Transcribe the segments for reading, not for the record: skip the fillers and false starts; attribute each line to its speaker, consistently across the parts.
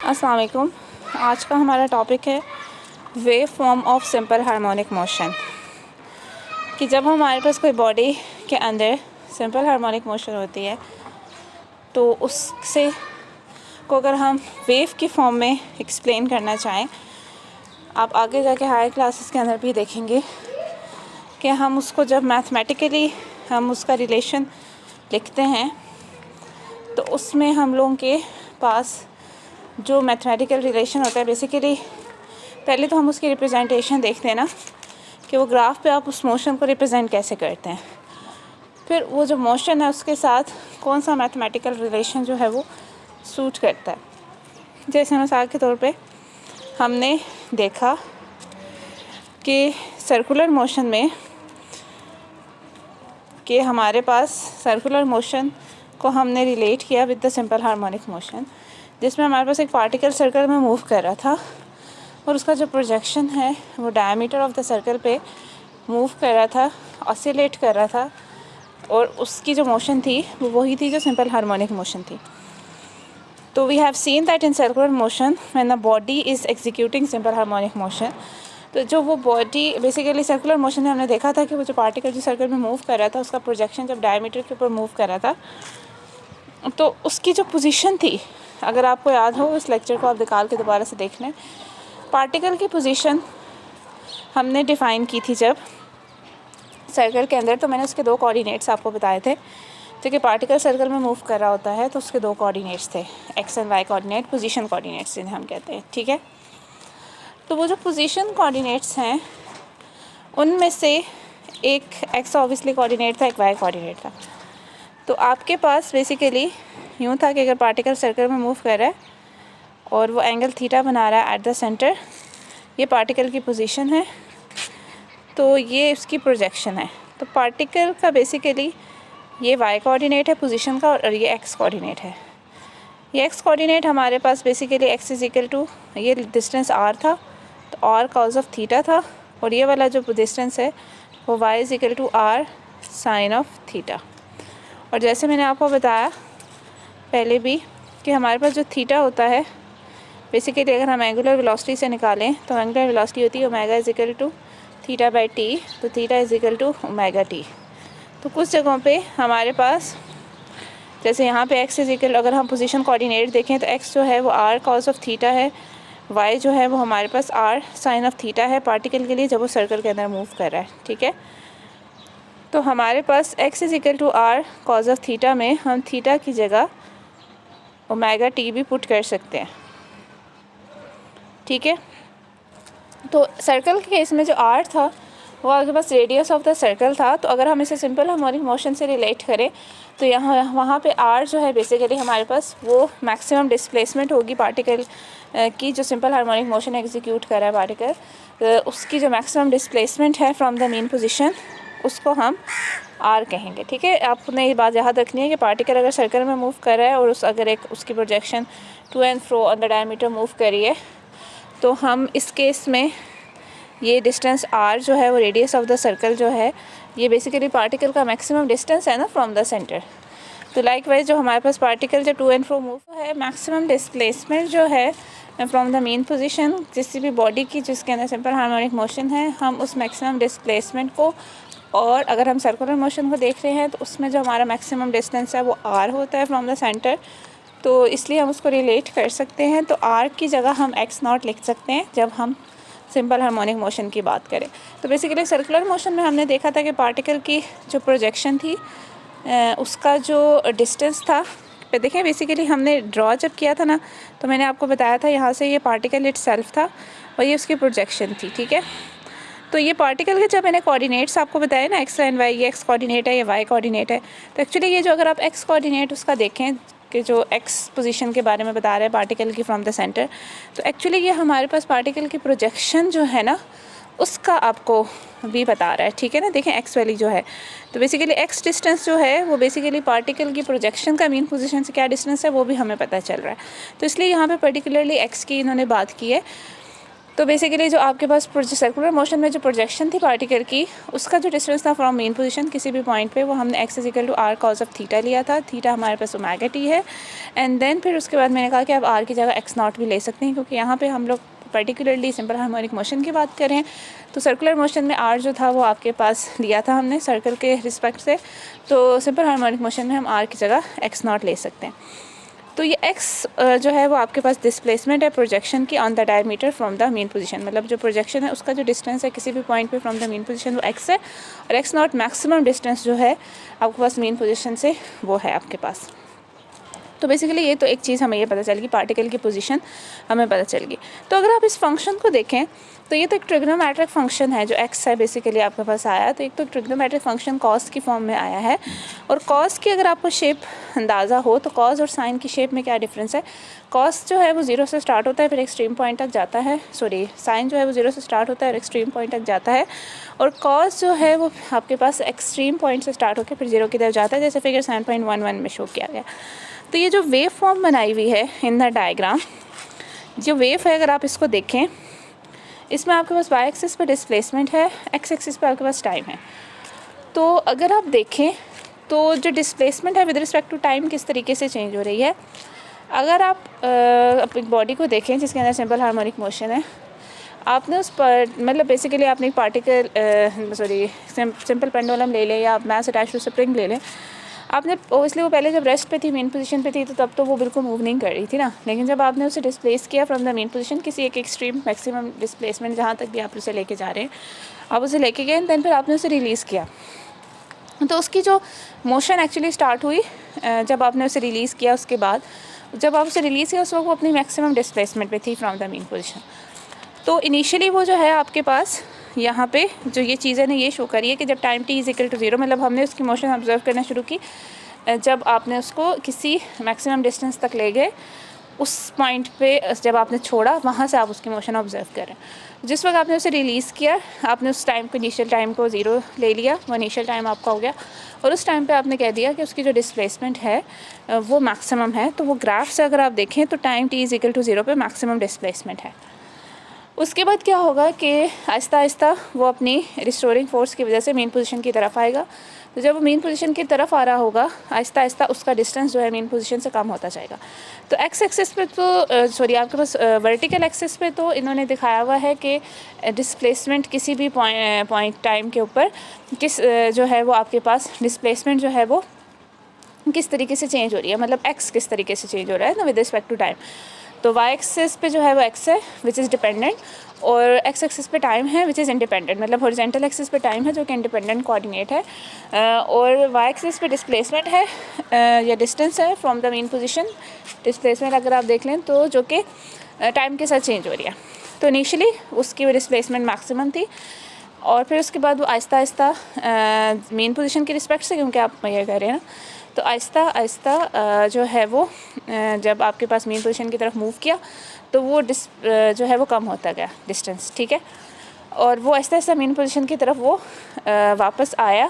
Speaker 1: अस्सलाम वालेकुम। आज का हमारा टॉपिक है wave form of simple harmonic motion. कि जब हमारे पास कोई बॉडी के अंदर सिंपल हार्मोनिक मोशन होती है तो उससे को अगर हम वेव की फॉर्म में एक्सप्लेन करना चाहें, आप आगे जाके हायर क्लासेस के अंदर भी देखेंगे कि हम उसको जब मैथमेटिकली हम उसका रिलेशन लिखते हैं तो उसमें हम लोगों के पास जो मैथमेटिकल रिलेशन होता है, बेसिकली पहले तो हम उसकी रिप्रेजेंटेशन देखते हैं ना कि वो ग्राफ पे आप उस मोशन को रिप्रेजेंट कैसे करते हैं, फिर वो जो मोशन है उसके साथ कौन सा मैथमेटिकल रिलेशन जो है वो सूट करता है। जैसे मिसाल के तौर पे हमने देखा कि सर्कुलर मोशन में कि हमारे पास सर्कुलर मोशन को हमने रिलेट किया with the simple harmonic motion, जिसमें हमारे पास एक पार्टिकल सर्कल में मूव कर रहा था और उसका जो प्रोजेक्शन है वो डायमीटर ऑफ द सर्कल पे मूव कर रहा था, ऑसिलेट कर रहा था, और उसकी जो मोशन थी वो वही थी जो सिंपल हार्मोनिक मोशन थी। तो we have seen that in circular motion when the body is executing simple harmonic motion, तो जो वो बॉडी बेसिकली सर्कुलर मोशन में हमने देखा था कि वो जो पार्टिकल जो सर्कल में मूव कर रहा था उसका प्रोजेक्शन जब डायमीटर के ऊपर मूव कर रहा था तो उसकी जो पोजीशन थी, अगर आपको याद हो इस लेक्चर को आप निकाल के दोबारा से देख लें, पार्टिकल की पोजीशन हमने डिफ़ाइन की थी जब सर्कल के अंदर। तो मैंने उसके दो कोऑर्डिनेट्स आपको बताए थे, तो कि पार्टिकल सर्कल में मूव कर रहा होता है तो उसके दो कोऑर्डिनेट्स थे, x and y coordinate, position coordinates जिन्हें हम कहते हैं, ठीक है। तो वो जो पोजीशन कोऑर्डिनेट्स हैं उनमें से एक एक्स ऑब्वियसली कोऑर्डिनेट था, एक वाई कोऑर्डिनेट था। तो आपके पास बेसिकली यूँ था कि अगर पार्टिकल सर्कल में मूव कर रहा है और वो एंगल थीटा बना रहा है एट द सेंटर, ये पार्टिकल की पोजीशन है, तो ये उसकी प्रोजेक्शन है। तो पार्टिकल का बेसिकली ये वाई कोऑर्डिनेट है पोजीशन का और ये एक्स कोऑर्डिनेट है। ये एक्स कोऑर्डिनेट हमारे पास basically x is equal to, ये डिस्टेंस आर था तो आर कॉज ऑफ थीटा था, और ये वाला जो डिस्टेंस है वो y is equal to r sine of theta. और जैसे मैंने आपको बताया पहले भी कि हमारे पास जो थीटा होता है बेसिकली अगर हम एंगुलर वेलोसिटी से निकालें तो एंगुलर वेलोसिटी होती है omega is equal to theta by t, तो theta is equal to omega t. तो कुछ जगहों पे हमारे पास जैसे यहाँ पे एक्स इज इक्वल, अगर हम पोजीशन कोऑर्डिनेट देखें तो एक्स जो है वो आर कॉस ऑफ थीटा है, वाई जो है वो हमारे पास आर साइन ऑफ थीटा है पार्टिकल के लिए जब वो सर्कल के अंदर मूव कर रहा है, ठीक है। तो हमारे पास x is equal to r cos of theta में हम थीटा की जगह ओमेगा टी भी पुट कर सकते हैं, ठीक है। तो सर्कल के केस में जो आर था वो आपके पास रेडियस ऑफ द सर्कल था, तो अगर हम इसे सिंपल हार्मोनिक मोशन से रिलेट करें तो यहाँ वहाँ पे आर जो है बेसिकली हमारे पास वो मैक्सिमम डिस्प्लेसमेंट होगी पार्टिकल की, जो सिंपल हार्मोनिक मोशन एग्जीक्यूट कर रहा है पार्टिकल, उसकी जो मैक्सिमम डिस्प्लेसमेंट है फ्रॉम द मेन पोजीशन उसको हम आर कहेंगे, ठीक है। आपने ये बात याद रखनी है कि पार्टिकल अगर सर्कल में मूव कर रहा है और अगर एक उसकी projection to and fro on the diameter move करिए तो हम इस केस में ये डिस्टेंस आर जो है वो रेडियस ऑफ द सर्कल जो है ये बेसिकली पार्टिकल का मैक्सिमम डिस्टेंस है ना फ्रॉम द सेंटर। तो लाइकवाइज जो हमारे पास पार्टिकल जो टू एंड फ्रो मूव है, मैक्सिमम डिस्प्लेसमेंट जो है फ्रॉम द मेन पोजीशन किसी भी बॉडी की जिसके अंदर सिंपल हार्मोनिक मोशन है, हम उस मैक्सिमम डिस्प्लेसमेंट को, और अगर हम सर्कुलर मोशन को देख रहे हैं तो उसमें जो हमारा मैक्सिमम डिस्टेंस है वो आर होता है फ्रॉम द सेंटर, तो इसलिए हम उसको रिलेट कर सकते हैं। तो आर की जगह हम एक्स नॉट लिख सकते हैं जब हम सिंपल हार्मोनिक मोशन की बात करें। तो बेसिकली सर्कुलर मोशन में हमने देखा था कि पार्टिकल की जो प्रोजेक्शन थी उसका जो डिस्टेंस था, देखें बेसिकली हमने ड्रॉ जब किया था ना तो मैंने आपको बताया था यहाँ से ये पार्टिकल इटसेल्फ था और ये उसकी प्रोजेक्शन थी, ठीक है। तो ये पार्टिकल के जब मैंने कोऑर्डिनेट्स आपको बताए ना एक्स एंड वाई, ये एक्स कोऑर्डिनेट है, ये वाई कोऑर्डिनेट है, तो एक्चुअली ये जो अगर आप एक्स कोऑर्डिनेट उसका देखें कि जो एक्स पोजीशन के बारे में बता रहे हैं पार्टिकल की फ्रॉम द सेंटर, तो एक्चुअली ये हमारे पास पार्टिकल की प्रोजेक्शन जो है ना उसका आपको भी बता रहा है, ठीक है ना। देखें एक्स वैली जो है, तो बेसिकली एक्स डिस्टेंस जो है वो बेसिकली पार्टिकल की प्रोजेक्शन का मेन पोजीशन से क्या डिस्टेंस है वो भी हमें पता चल रहा है, तो इसलिए यहाँ पे पर्टिकुलरली एक्स की इन्होंने बात की है। तो बेसिकली जो आपके पास सर्कुलर मोशन में जो प्रोजेक्शन थी पार्टिकल की, उसका जो डिस्टेंस था फ्रॉम मेन पोजीशन किसी भी पॉइंट पे, वो हमने x equal to r cos of theta लिया था। थीटा हमारे पास ओमेगा t है। एंड देन फिर उसके बाद मैंने कहा कि आप r की जगह x नॉट भी ले सकते हैं, क्योंकि यहाँ पे हम लोग पर्टिकुलरली सिंपल हार्मोनिक मोशन की बात करें। तो सर्कुलर मोशन में r जो था वो आपके पास लिया था हमने सर्कल के रिस्पेक्ट से, तो सिंपल हार्मोनिक मोशन में हम r की जगह x नॉट ले सकते हैं। तो ये x जो है वो आपके पास डिस्प्लेसमेंट है प्रोजेक्शन की on the diameter from the main position, मतलब जो प्रोजेक्शन है उसका जो डिस्टेंस है किसी भी पॉइंट पे फ्रॉम द मेन पोजीशन वो x है, और x नॉट मैक्सिमम डिस्टेंस जो है आपके पास मेन पोजीशन से वो है आपके पास। तो बेसिकली ये तो एक चीज़ हमें ये पता चल गई, पार्टिकल की पोजीशन हमें पता चल गई। तो अगर आप इस फंक्शन को देखें तो ये तो एक ट्रिग्नोमेट्रिक फंक्शन है जो x है बेसिकली आपके पास आया। तो एक तो ट्रिग्नोमेट्रिक फंक्शन कॉस की फॉर्म में आया है, और कॉस की अगर आपको शेप अंदाज़ा हो तो कॉस और साइन की शेप में क्या डिफरेंस है। कॉस जो है वो 0 से स्टार्ट होता है फिर एक्सट्रीम पॉइंट तक जाता है, साइन जो है वो 0 से स्टार्ट होता है और एक्सट्रीम पॉइंट तक जाता है, और कॉस जो है वो आपके पास एक्सट्रीम पॉइंट से स्टार्ट होकर फिर 0 की तरफ जाता है, जैसे फिगर 7.11 में शो किया गया। तो ये जो वेव फॉर्म बनाई हुई है इन द डायग्राम, जो वेव है अगर आप इसको देखें, इसमें आपके पास वाई एक्सिस पे डिस्प्लेसमेंट है, एक्स एक्सिस पे आपके पास टाइम है। तो अगर आप देखें तो जो डिस्प्लेसमेंट है विद रिस्पेक्ट टू टाइम किस तरीके से चेंज हो रही है। अगर आप अपनी बॉडी को देखें जिसके अंदर सिंपल हार्मोनिक मोशन है, आपने उस पर मतलब बेसिकली आपने एक पार्टिकल सिंपल पेंडुलम ले लें या आप मैस अटैच टू स्प्रिंग ले लें। आपने ओबियसली वो पहले जब रेस्ट पे थी, मेन पोजीशन पे थी, तो तब तो वो बिल्कुल मूव नहीं कर रही थी ना, लेकिन जब आपने उसे डिस्प्लेस किया फ्रॉम द मेन पोजीशन किसी एक एक्सट्रीम मैक्सिमम डिस्प्लेसमेंट जहाँ तक भी आप उसे लेके जा रहे हैं, आप उसे लेके गए, दैन फिर आपने उसे रिलीज़ किया, तो उसकी जो मोशन एक्चुअली स्टार्ट हुई जब आपने उसे रिलीज़ किया। उसके बाद जब आप उसे रिलीज़ किया उस वक्त वो अपनी मैक्सिमम डिस्प्लेसमेंट पे थी फ्रॉम द मेन पोजीशन। तो इनिशियली वो जो है आपके पास यहाँ पे जो ये चीज़ें ने ये शो करी है कि जब time t is equal to 0, मतलब हमने उसकी मोशन ऑब्जर्व करना शुरू की जब आपने उसको किसी मैक्सिमम डिस्टेंस तक ले गए, उस पॉइंट पे जब आपने छोड़ा वहाँ से आप उसकी मोशन ऑब्जर्व करें। जिस वक्त आपने उसे रिलीज़ किया आपने उस टाइम को, इनिशियल टाइम को 0 ले लिया, वो इनिशियल टाइम आपका हो गया, और उस टाइम पे आपने कह दिया कि उसकी जो डिस्प्लेसमेंट है वो मैक्सिमम है। तो वो ग्राफ से अगर आप देखें तो time t is equal to 0 पे मैक्सिमम डिस्प्लेसमेंट है। उसके बाद क्या होगा कि आहिस्ता आहिस्ता वो अपनी रिस्टोरिंग फोर्स की वजह से मेन पोजीशन की तरफ आएगा। तो जब वो मेन पोजीशन की तरफ आ रहा होगा आहिस्ता आहिस्ता उसका डिस्टेंस जो है मेन पोजीशन से कम होता जाएगा। तो एक्स एक्सिस पे तो आपके पास वर्टिकल एक्सिस पे तो इन्होंने दिखाया हुआ है कि डिस्प्लेसमेंट किसी भी पॉइंट टाइम के ऊपर किस जो है वो आपके पास डिस्प्लेसमेंट जो है वो किस तरीके से चेंज हो रही है, मतलब एक्स किस तरीके से चेंज हो रहा है ना विद रिस्पेक्ट टू टाइम। तो वाई एक्सिस पे जो है वो एक्स है विच इज़ डिपेंडेंट, और एक्स एक्सिस पे टाइम है विच इज़ इंडिपेंडेंट, मतलब हॉरिजॉन्टल एक्सिस पे टाइम है जो कि इंडिपेंडेंट कोऑर्डिनेट है, और वाई एक्सिस पे डिस्प्लेसमेंट है या डिस्टेंस है from the main position. Displacement अगर आप देख लें तो जो कि टाइम के साथ चेंज हो रही है। तो इनिशियली उसकी वो डिस्प्लेसमेंट मैक्सिमम थी, और फिर उसके बाद वो आहिस्ता आहिस्ता मेन पोजीशन के रिस्पेक्ट से, क्योंकि आप ये कह रहे हैं ना, तो आहिस्ता आहिस्ता जो है वो जब आपके पास मेन पोजीशन की तरफ मूव किया तो वो जो है वो कम होता गया डिस्टेंस, ठीक है। और वो आहिस्ता आहिस्ता मेन पोजीशन की तरफ वो वापस आया,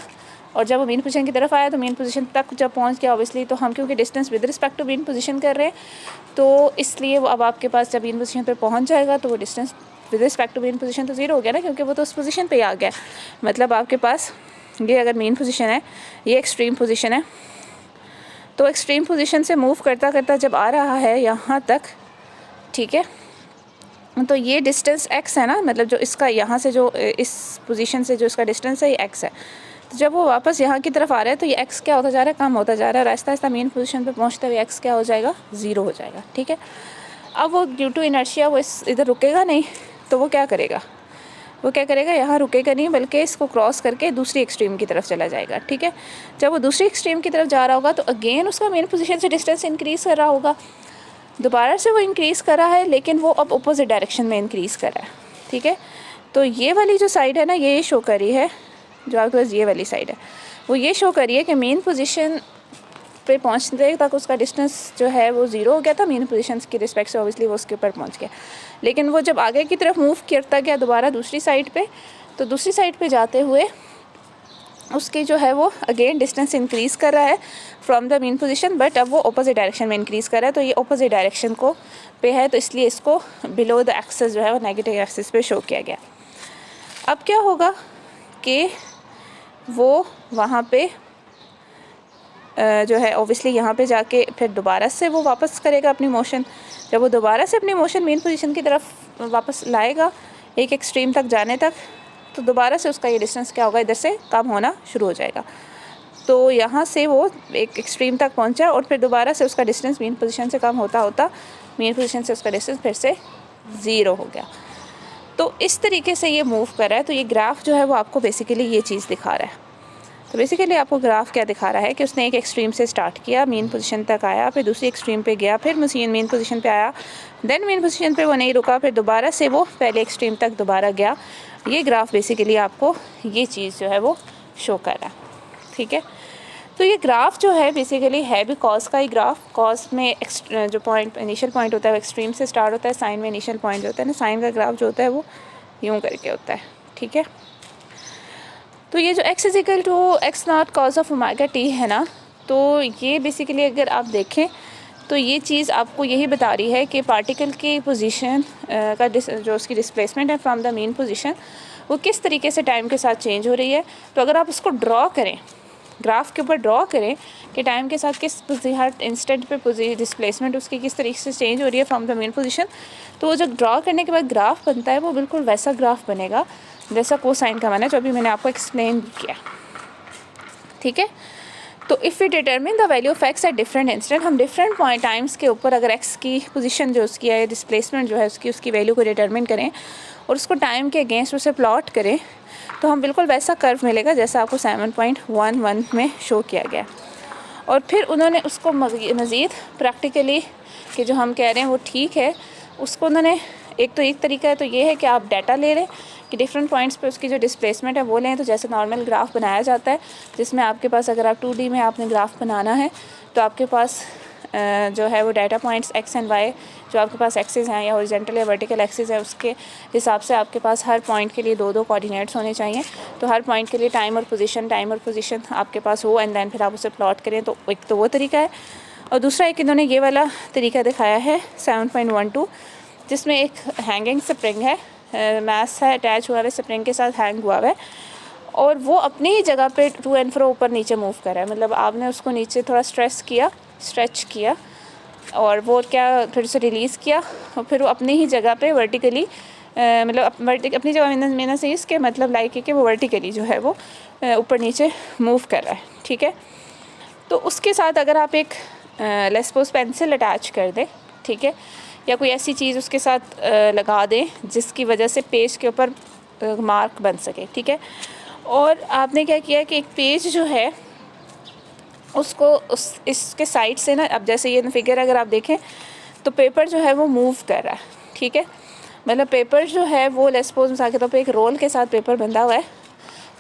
Speaker 1: और जब वो मेन पोजीशन की तरफ आया तो मेन पोजीशन तक जब पहुंच गया ऑब्वियसली, तो हम क्योंकि distance with respect to main position कर रहे हैं तो इसलिए वो अब आपके पास जब मेन पोजीशन पर पहुँच जाएगा तो वो distance with respect to main position तो 0 हो गया ना, क्योंकि वो तो उस पोजीशन पे आ गया। मतलब आपके पास ये अगर मेन पोजीशन है, ये एक्सट्रीम पोजीशन है, तो एक्सट्रीम पोजीशन से मूव करता करता जब आ रहा है यहाँ तक, ठीक है, तो ये डिस्टेंस x है ना, मतलब जो इसका यहाँ से जो इस पोजीशन से जो इसका डिस्टेंस है ये x है। तो जब वो वापस यहाँ की तरफ आ रहा है तो ये x क्या होता जा रहा है, कम होता जा रहा है, और आहिस्ता आहिस्ता मेन पोजीशन पे पहुँचते हुए x क्या हो जाएगा, 0 हो जाएगा, ठीक है। अब वो ड्यू टू इनर्शिया वो इधर रुकेगा नहीं, तो वो क्या करेगा, यहाँ रुकेगा नहीं, बल्कि इसको क्रॉस करके दूसरी एक्सट्रीम की तरफ चला जाएगा, ठीक है। जब वो दूसरी एक्सट्रीम की तरफ जा रहा होगा तो अगेन उसका मेन पोजीशन से डिस्टेंस इंक्रीज़ कर रहा होगा, दोबारा से वो इंक्रीज़ कर रहा है, लेकिन वो अब अपोजिट डायरेक्शन में इंक्रीज़ कर रहा है, ठीक है। तो ये वाली जो साइड है ना, ये शो कर रही है, जो आपके पास ये वाली साइड है वो ये शो कर रही है कि मेन पोजीशन पे पहुंचने तक उसका डिस्टेंस जो है वो 0 हो गया था मेन पोजीशन की रिस्पेक्ट से, ऑब्वियसली वो उसके ऊपर पहुंच गया। लेकिन वो जब आगे की तरफ मूव करता गया दोबारा दूसरी साइड पे, तो दूसरी साइड पे जाते हुए उसकी जो है वो अगेन डिस्टेंस इंक्रीज़ कर रहा है from the mean position, but अब वो अपोजिट डायरेक्शन में इंक्रीज़ कर रहा है, तो ये अपोजिट डायरेक्शन को पे है, तो इसलिए इसको बिलो द एक्सिस जो है वो नेगेटिव एक्सिस पे शो किया गया। अब क्या होगा कि वो वहाँ पे जो है ऑब्वियसली यहाँ पे जाके फिर दोबारा से वो वापस करेगा अपनी मोशन। जब वो दोबारा से अपनी मोशन मेन पोजीशन की तरफ वापस लाएगा एक एक्सट्रीम तक जाने तक, तो दोबारा से उसका ये डिस्टेंस क्या होगा, इधर से कम होना शुरू हो जाएगा। तो यहाँ से वो एक एक्सट्रीम तक पहुँचा और फिर दोबारा से उसका डिस्टेंस मेन पोजीशन से कम होता होता मेन पोजीशन से उसका डिस्टेंस फिर से 0 हो गया। तो इस तरीके से ये मूव कर रहा है। तो ये ग्राफ जो है वो आपको बेसिकली ये चीज़ दिखा रहा है। तो बेसिकली आपको ग्राफ क्या दिखा रहा है कि उसने एक एक्सट्रीम से स्टार्ट किया, मेन पोजीशन तक आया, फिर दूसरी एक्सट्रीम पे गया, फिर मेन पोजीशन पे आया, देन मेन पोजीशन पे वो नहीं रुका, फिर दोबारा से वो पहले एक्सट्रीम तक दोबारा गया। ये ग्राफ बेसिकली आपको ये चीज़ जो है वो शो कर रहा है। ठीक है, तो ये ग्राफ जो है बेसिकली है भी कॉस का ही ग्राफ। कॉस में जो पॉइंट इनिशियल पॉइंट होता है वो एक्सट्रीम से स्टार्ट होता है, साइन में इनिशियल पॉइंट जो होता है ना, साइन का ग्राफ जो होता है वो यूँ करके होता है। ठीक है, तो ये जो x is equal to x naught cos of omega t है ना, तो ये बेसिकली अगर आप देखें तो ये चीज़ आपको यही बता रही है कि पार्टिकल की पोजीशन का जो उसकी डिस्प्लेसमेंट है फ्रॉम द मेन पोजीशन वो किस तरीके से टाइम के साथ चेंज हो रही है। तो अगर आप उसको ड्रॉ करें, ग्राफ के ऊपर ड्रॉ करें कि टाइम के साथ किस हर इंस्टेंट पे डिस्प्लेसमेंट उसकी किस तरीके से चेंज हो रही है फ्रॉम द मेन पोजीशन, तो वो जब ड्रॉ करने के बाद ग्राफ बनता है वो बिल्कुल वैसा ग्राफ बनेगा जैसा कोसाइन का बना, जो अभी मैंने आपको एक्सप्लेन किया। ठीक है, तो if we determine the value of x at different instant, हम डिफरेंट पॉइंट टाइम्स के ऊपर अगर एक्स की पोजीशन जो उसकी है, डिस्प्लेसमेंट जो है उसकी वैल्यू को डिटरमिन करें और उसको टाइम के अगेंस्ट उसे प्लॉट करें, तो हम बिल्कुल वैसा कर्व मिलेगा जैसा आपको 7.11 में शो किया गया। और फिर उन्होंने उसको मज़ीद प्रैक्टिकली कि जो हम कह रहे हैं वो ठीक है, उसको उन्होंने एक तरीका है तो ये है कि आप डाटा ले लें कि डिफरेंट पॉइंट्स पे उसकी जो डिस्प्लेसमेंट है वो लें। तो जैसे नॉर्मल ग्राफ बनाया जाता है जिसमें आपके पास अगर आप 2D में आपने ग्राफ बनाना है तो आपके पास जो है वो data points x and y जो आपके पास एक्सिस हैं या हॉरिजॉन्टल या वर्टिकल एक्सिस है उसके हिसाब से आपके पास हर पॉइंट के लिए 2-2 कोऑर्डिनेट्स होने चाहिए। तो हर पॉइंट के लिए टाइम और पोजीशन आपके पास हो एंड देन फिर आप उसे प्लॉट करें। तो एक तो वो तरीका है, और दूसरा एक इन्होंने ये वाला तरीका दिखाया है 7.12 जिसमें एक हैंगिंग स्प्रिंग है, मास है अटैच हुआ है स्प्रिंग के साथ हैंग हुआ है और वो अपनी ही जगह पे टू एंड फ्रो ऊपर नीचे मूव कर रहा है। मतलब आपने उसको नीचे थोड़ा स्ट्रेच किया और वो क्या फिर से रिलीज़ किया और फिर वो अपनी ही जगह पे वर्टिकली मतलब अपनी जगह मैंने से इसके मतलब लाइक है कि वो वर्टिकली जो है वो ऊपर नीचे मूव कर रहा है। ठीक है, तो उसके साथ अगर आप एक लेट्स सपोज पेंसिल अटैच कर दें, ठीक है, या कोई ऐसी चीज़ उसके साथ लगा दें जिसकी वजह से पेज के ऊपर मार्क बन सके। ठीक है, और आपने क्या किया कि एक पेज जो है उसको इसके साइड से ना, अब जैसे ये फिगर अगर आप देखें तो पेपर जो है वो मूव कर रहा है। ठीक है, मतलब पेपर जो है वो लेट्स सपोज मिसाल के तौर पे एक रोल के साथ पेपर बंधा हुआ है,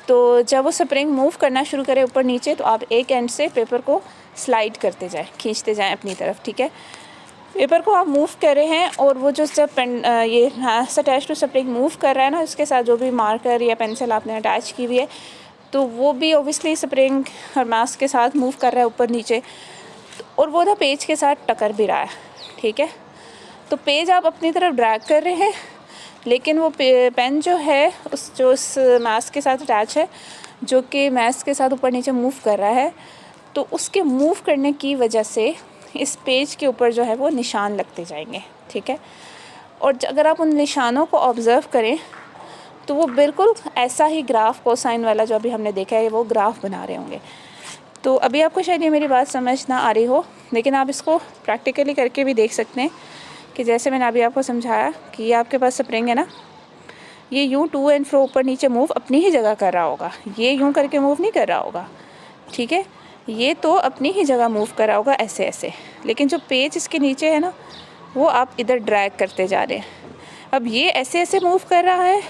Speaker 1: तो जब वो स्प्रिंग मूव करना शुरू करे ऊपर नीचे तो आप एक एंड से पेपर को स्लाइड करते जाएं, खींचते जाएं अपनी तरफ। ठीक है, पेपर को आप मूव कर रहे हैं और वो जो जब ये अटैच टू स्प्रिंग मूव कर रहा है ना, उसके साथ जो भी मार्कर या पेंसिल आपने अटैच की हुई है तो वो भी ओबियसली स्प्रिंग और मास के साथ मूव कर रहा है ऊपर नीचे, और वो ना पेज के साथ टकर भी रहा है। ठीक है, तो पेज आप अपनी तरफ ड्रैग कर रहे हैं लेकिन वो पेन जो है उस मास के साथ अटैच है जो कि मास के साथ ऊपर नीचे मूव कर रहा है, तो उसके मूव करने की वजह से इस पेज के ऊपर जो है वो निशान लगते जाएंगे। ठीक है, और अगर आप उन निशानों को ऑब्ज़र्व करें तो वो बिल्कुल ऐसा ही ग्राफ कोसाइन वाला जो अभी हमने देखा है वो ग्राफ बना रहे होंगे। तो अभी आपको शायद ये मेरी बात समझ ना आ रही हो, लेकिन आप इसको प्रैक्टिकली करके भी देख सकते हैं कि जैसे मैंने अभी आपको समझाया कि ये आपके पास स्प्रिंग है ना, ये यूँ टू एंड फ्रो ऊपर नीचे मूव अपनी ही जगह कर रहा होगा, ये यूँ करके मूव नहीं कर रहा होगा। ठीक है, ये तो अपनी ही जगह मूव कर रहा होगा ऐसे ऐसे, लेकिन जो पेज इसके नीचे है ना वो आप इधर ड्रैग करते जा रहे हैं। अब ये ऐसे ऐसे मूव कर रहा है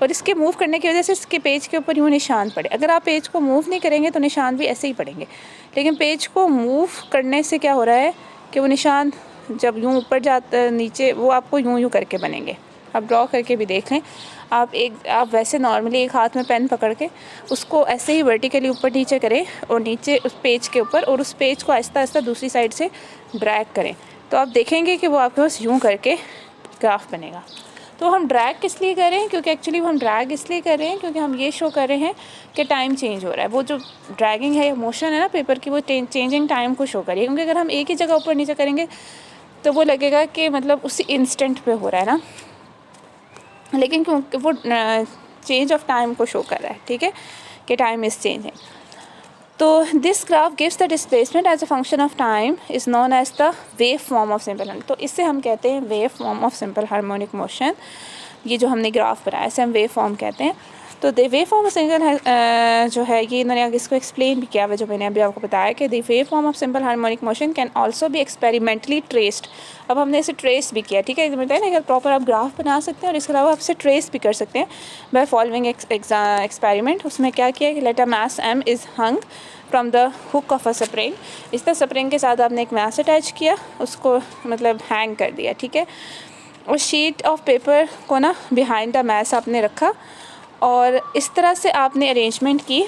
Speaker 1: और इसके मूव करने की वजह से इसके पेज के ऊपर यूँ निशान पड़े। अगर आप पेज को मूव नहीं करेंगे तो निशान भी ऐसे ही पड़ेंगे, लेकिन पेज को मूव करने से क्या हो रहा है कि वो निशान जब यूँ ऊपर जाता नीचे वो आपको यूँ करके बनेंगे। आप ड्रॉ करके भी देख लें। आप वैसे नॉर्मली एक हाथ में पेन पकड़ के उसको ऐसे ही वर्टिकली ऊपर नीचे करें और नीचे उस पेज के ऊपर, और उस पेज को आहिस्ता आहिस्ता दूसरी साइड से ड्रैग करें, तो आप देखेंगे कि वो आपके पास यूँ करके ग्राफ बनेगा। तो हम ड्रैग किस लिए कर रहे हैं, क्योंकि एक्चुअली हम ड्रैग इसलिए कर रहे हैं क्योंकि हम ये शो कर रहे हैं कि टाइम चेंज हो रहा है। वो जो ड्रैगिंग है, मोशन है ना पेपर की, वो चेंजिंग टाइम को शो करिए। क्योंकि अगर हम एक ही जगह ऊपर नीचे करेंगे तो वो लगेगा कि मतलब उसी इंस्टेंट पे हो रहा है ना, लेकिन क्योंकि वो चेंज ऑफ टाइम को शो कर रहा है, ठीक है, कि टाइम इज़ चेंजिंग। तो this graph gives the displacement as a function of time is known as the wave form of simple harmonic. तो इससे हम कहते हैं wave form of simple harmonic motion. ये जो हमने ग्राफ बनाया इसे हम वेव फॉर्म कहते हैं। तो the wave form of simple जो है ये इन्होंने आगे इसको एक्सप्लेन भी किया हुआ, जो मैंने अभी आपको बताया कि the wave form of simple harmonic motion can also be experimentally traced. अब हमने इसे ट्रेस भी किया, ठीक है, बताया ना, अगर प्रॉपर आप ग्राफ बना सकते हैं और इसके अलावा आप इसे ट्रेस भी कर सकते हैं बाय फॉलोइंग एक्सपेरिमेंट। उसमें क्या किया कि let a mass m is hung from the hook of a spring. इस तरह स्प्रिंग के साथ आपने एक मास अटैच किया, उसको मतलब हैंग कर दिया, ठीक है, और शीट ऑफ पेपर को ना बिहाइंड द मास आपने रखा, और इस तरह से आपने अरेंजमेंट की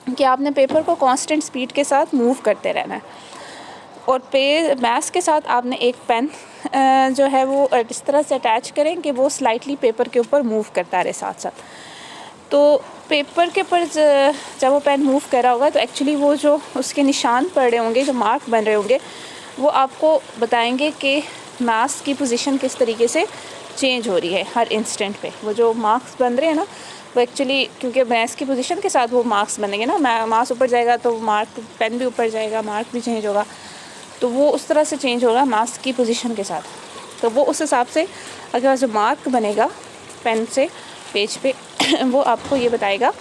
Speaker 1: कि आपने पेपर को कांस्टेंट स्पीड के साथ मूव करते रहना है, और मास के साथ आपने एक पेन जो है वो इस तरह से अटैच करें कि वो स्लाइटली पेपर के ऊपर मूव करता रहे साथ साथ। तो पेपर के ऊपर जब वो पेन मूव कर रहा होगा तो एक्चुअली वो जो उसके निशान पड़ रहे होंगे, जो मार्क बन रहे होंगे, वो आपको बताएंगे कि मास की पोजीशन किस तरीके से चेंज हो रही है हर इंस्टेंट पे। वो जो मार्क्स बन रहे हैं ना, वो एक्चुअली क्योंकि मास की पोजीशन के साथ वो मार्क्स बनेंगे ना, मास ऊपर जाएगा तो मार्क, पेन भी ऊपर जाएगा, मार्क भी चेंज होगा, तो वो उस तरह से चेंज होगा मास की पोजीशन के साथ। तो वो उस हिसाब से अगर जो मार्क बनेगा पेन से पेज पे वो आपको ये बताएगा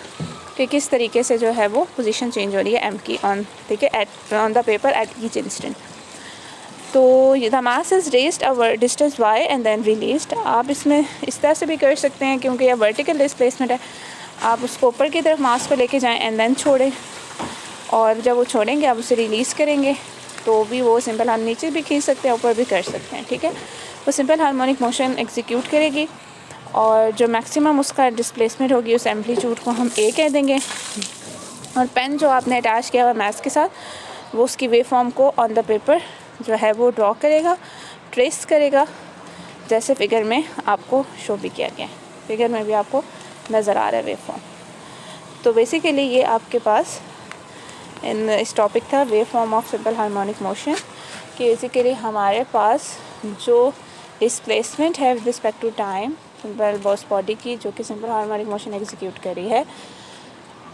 Speaker 1: कि किस तरीके से जो है वो पोजीशन चेंज हो रही है एम की ऑन, ठीक है, at on the paper at each instant. तो the mass is raised a distance y and then released. आप इसमें इस तरह से भी कर सकते हैं क्योंकि यह वर्टिकल डिस्प्लेसमेंट है, आप उसको ऊपर की तरफ मास को लेके जाएं एंड देन छोड़ें, और जब वो छोड़ेंगे आप उसे रिलीज़ करेंगे तो भी वो सिंपल हम नीचे भी खींच सकते हैं, ऊपर भी कर सकते हैं, ठीक है। वो सिंपल हार्मोनिक मोशन एग्जीक्यूट करेगी, और जो मैक्सिमम उसका डिस्प्लेसमेंट होगी उस एम्पलीट्यूड को हम a कह देंगे, और पेन जो आपने अटैच किया हुआ मैथ के साथ वो उसकी वेव फॉर्म को ऑन द पेपर जो है वो ड्रॉ करेगा, ट्रेस करेगा, जैसे फिगर में आपको शो भी किया गया है। फिगर में भी आपको नज़र आ रहा है वेव फॉर्म। तो बेसिकली ये आपके पास इस टॉपिक था wave form of simple harmonic motion, कि बेसिकली हमारे पास जो डिस्प्लेसमेंट है with respect to time simple boss body की, जो कि सिंपल हार्मोनिक मोशन एग्जीक्यूट कर रही है,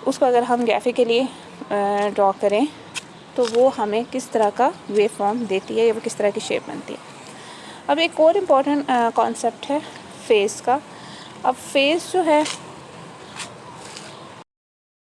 Speaker 1: उसको अगर हम ग्राफिकली ड्रॉ करें तो वो हमें किस तरह का वेव फॉर्म देती है या वो किस तरह की शेप बनती है। अब एक और इम्पॉर्टेंट कॉन्सेप्ट है फेज़ का। अब फेज़ जो है